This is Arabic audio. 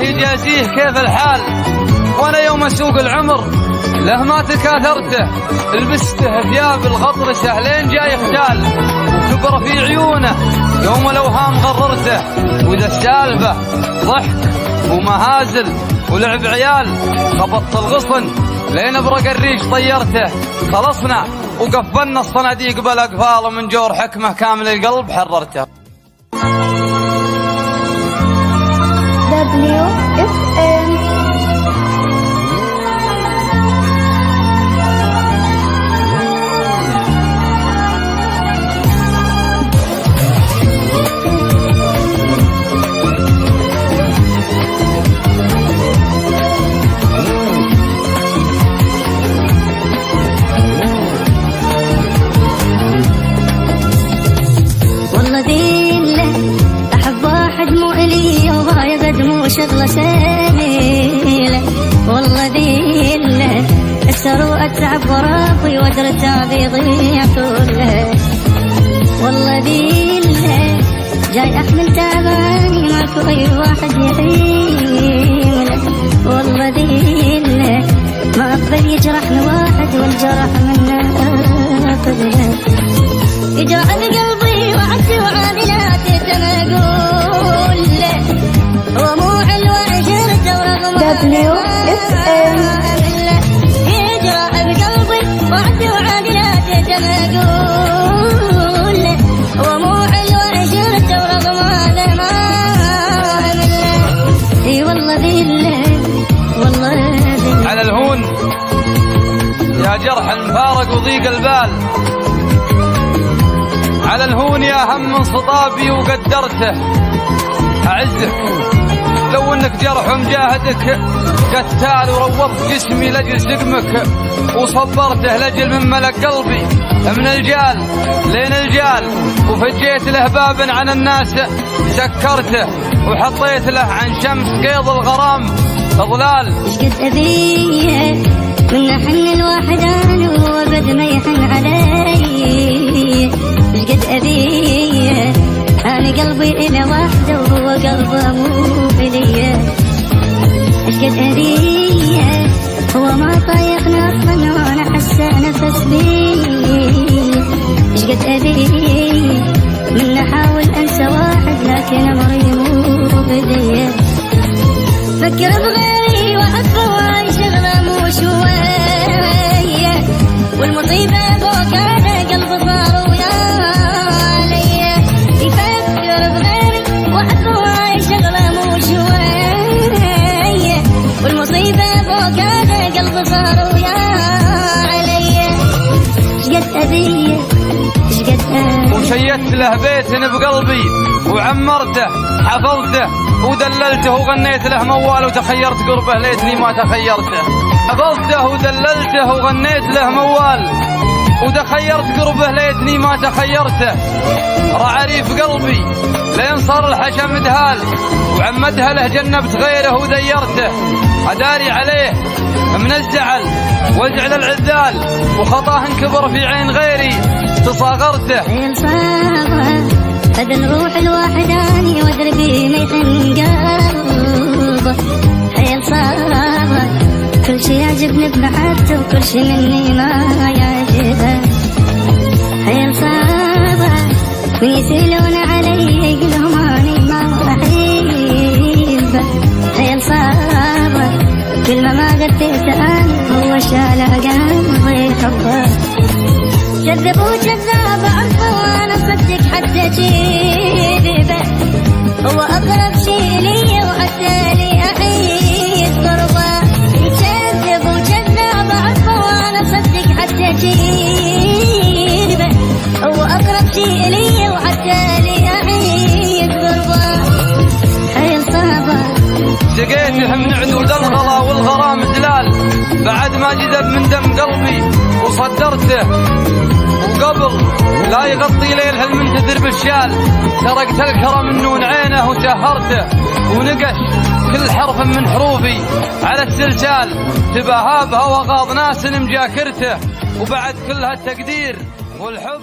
الله يجازيه كيف الحال. وانا يوم اسوق العمر له ما تكاثرته، لبسته ثياب الغطرسه لين جاي يختال، وكبر في عيونه يوم الاوهام غررته، واذا السالفه ضحك ومهازل ولعب عيال خبطت الغصن لين ابرق الريش طيرته. خلصنا وقفلنا الصناديق بالاقفال، ومن جور حكمه كامل القلب حررته. WFM والله ديله احب واحد مو الي وضايع قدمه شغله سهيله. والله ديله الثروه اتعب ورابي ودرته بيضيع كله. والله ديله جاي احمل تعباني ماكو اي واحد يحيله. والله ديله ما اقبل يجرحني واحد والجرح منه اقبله. يجرح بقلبي وعدي وعاملاتي تنقول له هو مو حلو عشرته ورغم WFM يجرح بقلبي وعدي وعاملاتي تنقول له هو مو حلو عشرته ورغم هذا ما عمله. اي والله ذله والله ذله على الهون يا جرح المفارق وضيق البال، على الهون يا هم من صطابي وقدرته. أعزك لو انك جرح ومجاهدك قتال، وروضت جسمي لجل سقمك وصبرته لجل من ملك قلبي من الجال لين الجال، وفجيت له بابا عن الناس سكرته، وحطيت له عن شمس قيض الغرام اضلال. ايش قد ابيه من حن الواحد انا وابد ما يحن علي. ايش قد ابيه انا قلبي الى وحده وهو قلبه مو بليه. ايش قد ابيه هو ما طايقنا اصلا وانا حاسه نفس بيه. ايش قد ابيه من احاول انسى واحد لكن امري مو بديه. فكر بغيري واحبه وهاي شغله مو شويه، والمصيبه فوق هذا قلبي صار ويا علي. يفكر بغيري واحبه وهاي شغله مو شويه، والمصيبه فوق هذا قلبي صار ويا علي. شقد ابيه شقد وشيدت له بيت بقلبي وعمرته حفظته ودللته وغنيت له موال، وتخيرت قربه ليتني ما تخيرته. حفظته ودللته وغنيت له موال، وتخيرت قربه ليتني ما تخيرته. رعريف قلبي لين صار الحشم دهال، وعمدها له جنبت غيره وديرته. أداري عليه من الزعل وزعل العذال، وخطاه انكبر في عين غيري تصاغرته. هذا الروح الوحداني وادري ما يحن قلبه. حيل صابه كل شي يعجبني بمحبته وكل شي مني ما يعجبه. حيل صابه من يسألون علي يقولهم اني ما احبه. حيل صابه كل ما غثيت انا هو شال قلبي حبه. كذب وكذاب عرفه وانا صدق حتى جيبه، هو اقرب شي لي وحتى لي اعيد قربه. كذب وكذاب عرفه وانا صدق حتى جيبه، هو اقرب شي لي وحتى لي اعيد قربه. حيل صعبه سقيته من عدود الغلا والغرام زلال، بعد ما جذب من دم قلبي وصدرته. وقبل لا يغطي ليل هالمنتظر بالشال، سرقت الكرم من نون عينه وشهرته، ونقش كل حرف من حروفي على السلسال. تباهى بها وغاض ناس مجاكرته، وبعد كل هالتقدير والحب